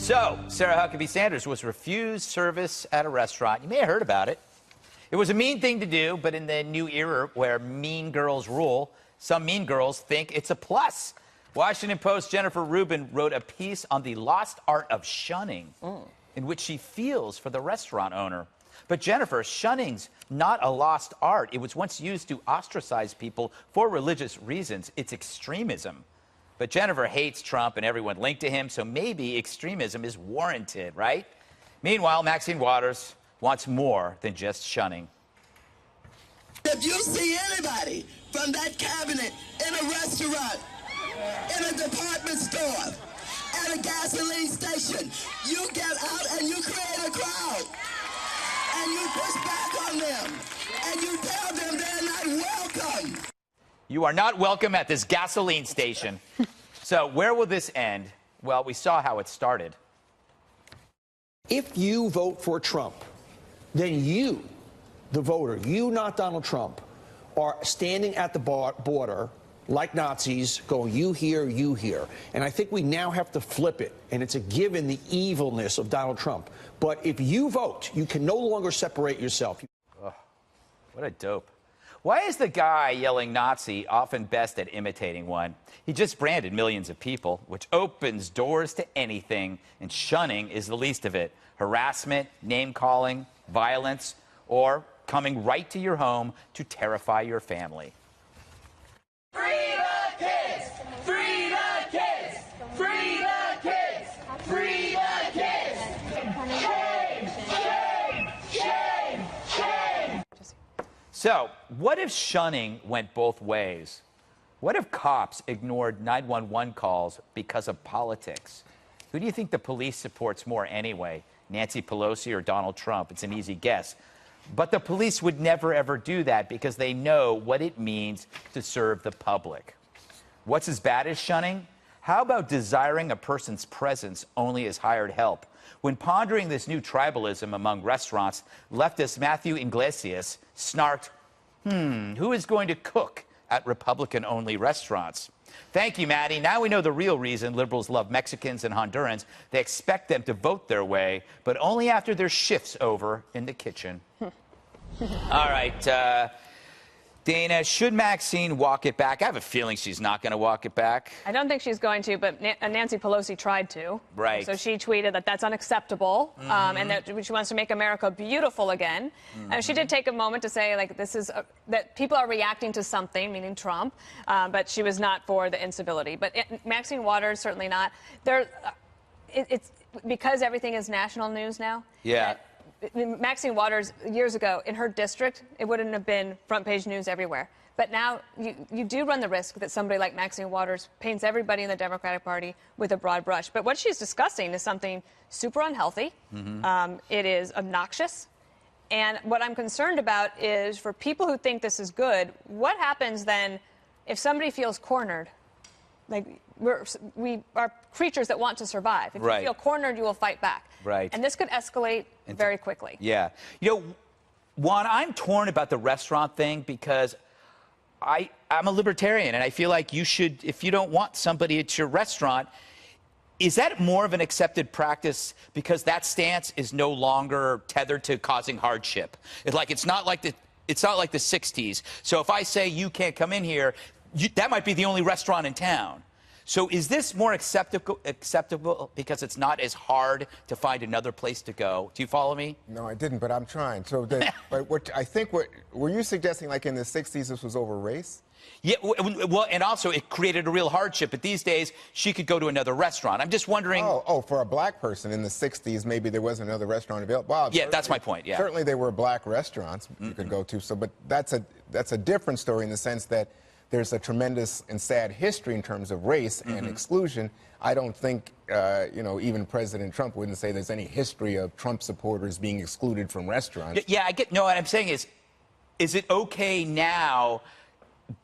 So, Sarah Huckabee Sanders was refused service at a restaurant. You may have heard about it. It was a mean thing to do, but in the new era where mean girls rule, some mean girls think it's a plus. Washington Post Jennifer Rubin wrote a piece on the lost art of shunning, in which she feels for the restaurant owner. But Jennifer, shunning's not a lost art. It was once used to ostracize people for religious reasons. It's extremism. But Jennifer hates Trump and everyone linked to him, so maybe extremism is warranted, right? Meanwhile, Maxine Waters wants more than just shunning. If you see anybody from that cabinet in a restaurant, in a department store, at a gasoline station, you get out and you create a crowd. And you push back on them. And you tell them they're not welcome. You are not welcome at this gasoline station. So where will this end? Well, we saw how it started. If you vote for Trump, then you, the voter, you, not Donald Trump, are standing at the border like Nazis going, you here, you here. And I think we now have to flip it. And it's a given the evilness of Donald Trump. But if you vote, you can no longer separate yourself. Oh, what a dope. Why is the guy yelling Nazi often best at imitating one? He just branded millions of people, which opens doors to anything, and shunning is the least of it. Harassment, name-calling, violence, or coming right to your home to terrify your family. Free the kids! Free the kids! Free the kids! Free the kids! Shame! Shame! Shame! Shame! So, what if shunning went both ways? What if cops ignored 911 calls because of politics? Who do you think the police supports more anyway? Nancy Pelosi or Donald Trump? It's an easy guess. But the police would never, ever do that because they know what it means to serve the public. What's as bad as shunning? How about desiring a person's presence only as hired help? When pondering this new tribalism among restaurants, leftist Matthew Iglesias snarked, who is going to cook at Republican-only restaurants? Thank you, Maddie. Now we know the real reason liberals love Mexicans and Hondurans. They expect them to vote their way, but only after their shift's over in the kitchen. All right, Dana, should Maxine walk it back? I have a feeling she's not going to walk it back. I don't think she's going to, but Nancy Pelosi tried to. Right. So she tweeted that that's unacceptable, and that she wants to make America beautiful again. And she did take a moment to say, like, this is that people are reacting to something, meaning Trump, but she was not for the incivility. But Maxine Waters, certainly not. It's because everything is national news now. Yeah. Maxine Waters, years ago, in her district, it wouldn't have been front-page news everywhere. But now you do run the risk that somebody like Maxine Waters paints everybody in the Democratic Party with a broad brush. But what she's discussing is something super unhealthy. It is obnoxious. And what I'm concerned about is for people who think this is good, what happens then if somebody feels cornered? Like, we are creatures that want to survive. If you feel cornered, you will fight back. Right. And this could escalate very quickly. Yeah. You know, Juan, I'm torn about the restaurant thing because I'm a libertarian, and I feel like you should, if you don't want somebody at your restaurant, is that more of an accepted practice because that stance is no longer tethered to causing hardship? It's not like the 60s. So if I say you can't come in here, that might be the only restaurant in town. So is this more acceptable because it's not as hard to find another place to go? Do you follow me? No, I didn't, but I'm trying. So, but were you suggesting like in the 60s this was over race? Yeah, well, and also it created a real hardship. But these days, she could go to another restaurant. I'm just wondering. Oh, for a black person in the 60s, maybe there was another restaurant available. Well, yeah, that's my point, yeah. Certainly there were black restaurants you could go to. So, but that's a different story in the sense that there's a tremendous and sad history in terms of race and exclusion. I don't think, even President Trump wouldn't say there's any history of Trump supporters being excluded from restaurants. Yeah, I get. No, what I'm saying is it okay now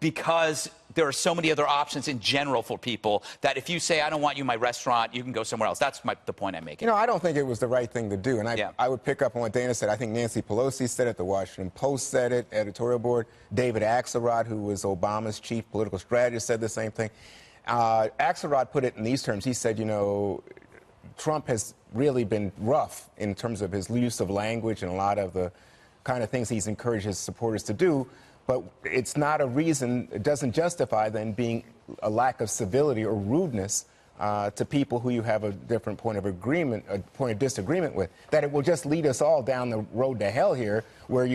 because there are so many other options in general for people that if you say, I don't want you in my restaurant, you can go somewhere else. That's the point I'm making. You know, I don't think it was the right thing to do. And I would pick up on what Dana said. I think Nancy Pelosi said it. The Washington Post said it, editorial board. David Axelrod, who was Obama's chief political strategist, said the same thing. Axelrod put it in these terms. He said, Trump has really been rough in terms of his use of language and a lot of the kind of things he's encouraged his supporters to do. But it's not a reason, it doesn't justify then being a lack of civility or rudeness to people who you have a different point of agreement, a point of disagreement with. That it will just lead us all down the road to hell here, where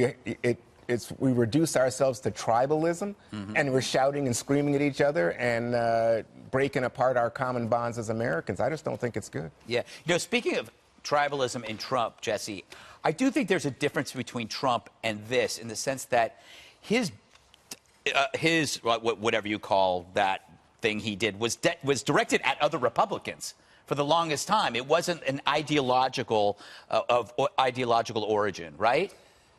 we reduce ourselves to tribalism, and we're shouting and screaming at each other and breaking apart our common bonds as Americans. I just don't think it's good. Yeah. You know, speaking of tribalism and Trump, Jesse, I do think there's a difference between Trump and this in the sense that his whatever you call that thing he did was directed at other Republicans for the longest time. It wasn't an ideological origin, right?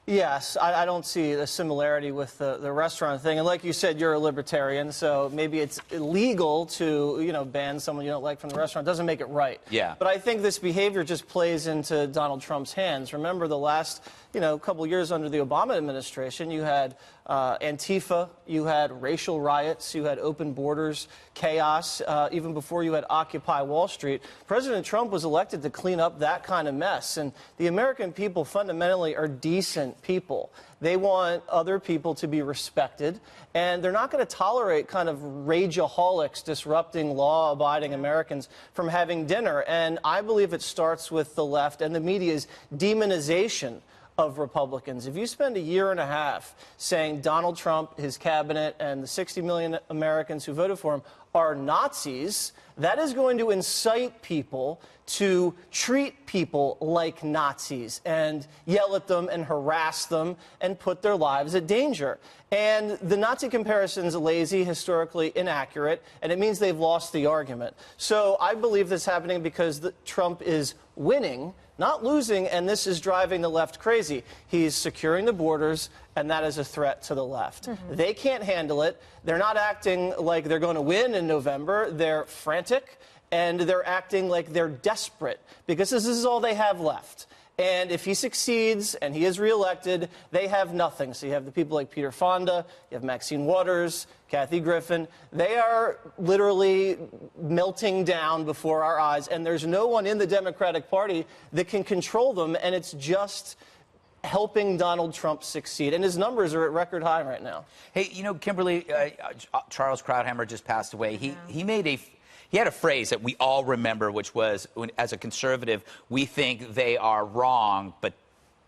Yes, I don't see the similarity with the restaurant thing. And like you said, you're a libertarian, so maybe it's illegal to, you know, ban someone you don't like from the restaurant. It doesn't make it right. Yeah. But I think this behavior just plays into Donald Trump's hands. Remember the last, you know, couple years under the Obama administration, you had Antifa, you had racial riots, you had open borders, chaos, even before you had Occupy Wall Street. President Trump was elected to clean up that kind of mess. And the American people fundamentally are decent people. They want other people to be respected, and they're not going to tolerate kind of rageaholics disrupting law-abiding Americans from having dinner. And I believe it starts with the left and the media's demonization of Republicans. If you spend a year and a half saying Donald Trump, his cabinet, and the 60 million Americans who voted for him are Nazis, that is going to incite people to treat people like Nazis and yell at them and harass them and put their lives at danger. And the Nazi comparison is lazy, historically inaccurate, and it means they've lost the argument. So I believe this is happening because Trump is winning, not losing, and this is driving the left crazy. He's securing the borders, and that is a threat to the left. They can't handle it. They're not acting like they're going to win in November. They're frantic, and they're acting like they're desperate because this is all they have left. And if he succeeds and he is reelected, they have nothing. So you have the people like Peter Fonda, you have Maxine Waters, Kathy Griffin. They are literally melting down before our eyes, and there's no one in the Democratic Party that can control them, and it's just helping Donald Trump succeed. And his numbers are at record high right now. Hey, you know, Kimberly, Charles Krauthammer just passed away. He had a phrase that we all remember, which was, as a conservative, we think they are wrong, but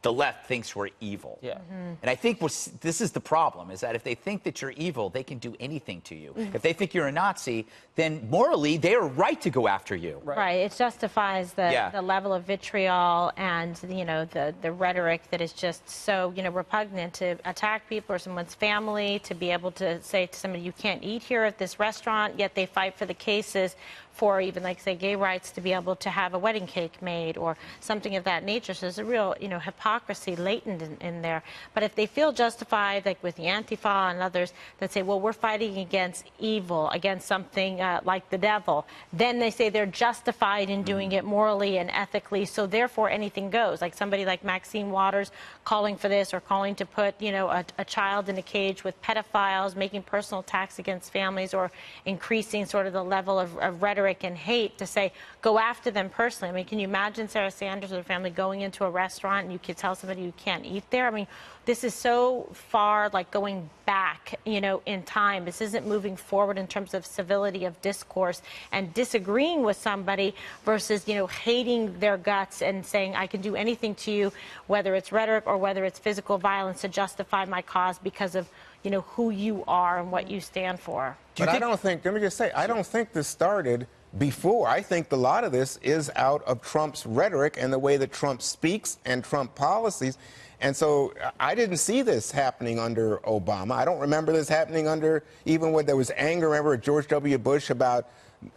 the left thinks we're evil. Yeah. And I think this is the problem, is that if they think that you're evil, they can do anything to you. If they think you're a Nazi, then morally, they are right to go after you. Right. It justifies the level of vitriol and, you know, the rhetoric that is just so, you know, repugnant to attack people or someone's family, to be able to say to somebody, you can't eat here at this restaurant, yet they fight for the cases for even, like, say, gay rights to be able to have a wedding cake made or something of that nature. So there's a real, you know, hypocrisy latent in there. But if they feel justified, like with the Antifa and others that say, well, we're fighting against evil, against something like the devil, then they say they're justified in doing it morally and ethically, so therefore anything goes. Like somebody like Maxine Waters calling for this, or calling to put, you know, a child in a cage with pedophiles, making personal attacks against families, or increasing sort of the level of rhetoric and hate to say, go after them personally. I mean, can you imagine Sarah Sanders and her family going into a restaurant and you could tell somebody you can't eat there? I mean, this is so far like going back, you know, in time. This isn't moving forward in terms of civility of discourse and disagreeing with somebody versus, you know, hating their guts and saying, I can do anything to you, whether it's rhetoric or whether it's physical violence, to justify my cause because of, you know, who you are and what you stand for. But I don't think, let me just say, I don't think this started before. I think a lot of this is out of Trump's rhetoric and the way that Trump speaks and Trump policies. And so I didn't see this happening under Obama. I don't remember this happening under, even when there was anger, remember, George W. Bush about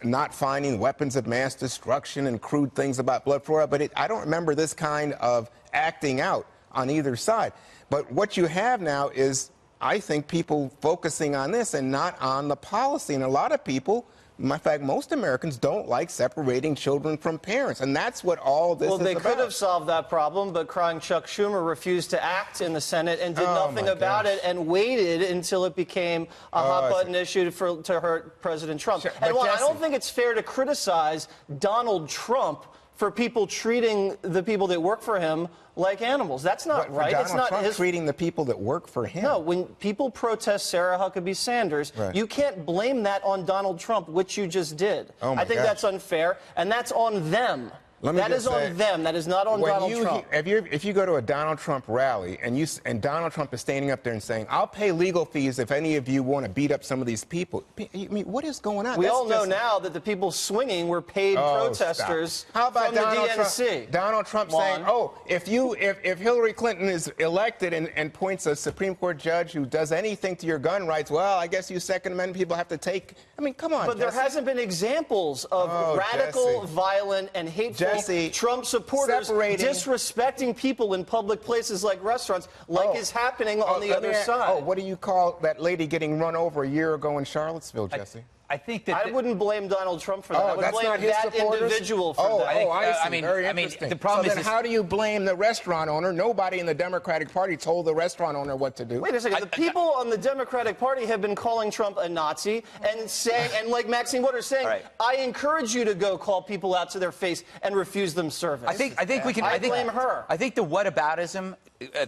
not finding weapons of mass destruction and crude things about blood fluoride. But I don't remember this kind of acting out on either side. But what you have now is, I think, people focusing on this and not on the policy. And a lot of people, in fact, most Americans don't like separating children from parents. And that's what all this is about. Well, they could have solved that problem, but crying Chuck Schumer refused to act in the Senate and did nothing about it and waited until it became a hot-button issue to hurt President Trump. Sure, And but I Jesse, don't think it's fair to criticize Donald Trump for people treating the people that work for him like animals. That's not right. Donald It's not Trump his treating the people that work for him. No, when people protest Sarah Huckabee Sanders, you can't blame that on Donald Trump, which you just did. Oh my I think gosh. that's unfair, and that's on them. That is on them. That is not on when Donald Trump. If you go to a Donald Trump rally and Donald Trump is standing up there and saying, "I'll pay legal fees if any of you want to beat up some of these people," I mean, what is going on? We all know now that the people swinging were paid protesters How about from the Donald DNC. Trump, Donald Trump saying, "Oh, if Hillary Clinton is elected and points a Supreme Court judge who does anything to your gun rights, well, I guess you Second Amendment people have to take." I mean, come on. But there hasn't been examples of radical, violent, and hateful Trump supporters disrespecting people in public places like restaurants, like is happening on the other side. Oh, what do you call that lady getting run over a year ago in Charlottesville, Jesse? I think that I wouldn't blame Donald Trump for that. I would that's blame not his that supporters? individual for that. I see. Very interesting. The problem so then how do you blame the restaurant owner? Nobody in the Democratic Party told the restaurant owner what to do. Wait a second. The people on the Democratic Party have been calling Trump a Nazi and saying, and like Maxine Waters saying, I encourage you to go call people out to their face and refuse them service. I think we can. I blame her. I think the whataboutism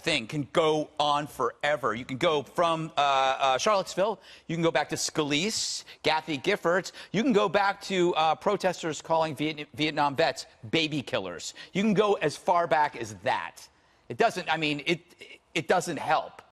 thing can go on forever. You can go from Charlottesville. You can go back to Scalise, Kathy Giffords. You can go back to protesters calling Vietnam vets baby killers. You can go as far back as that. It doesn't. I mean, it doesn't help.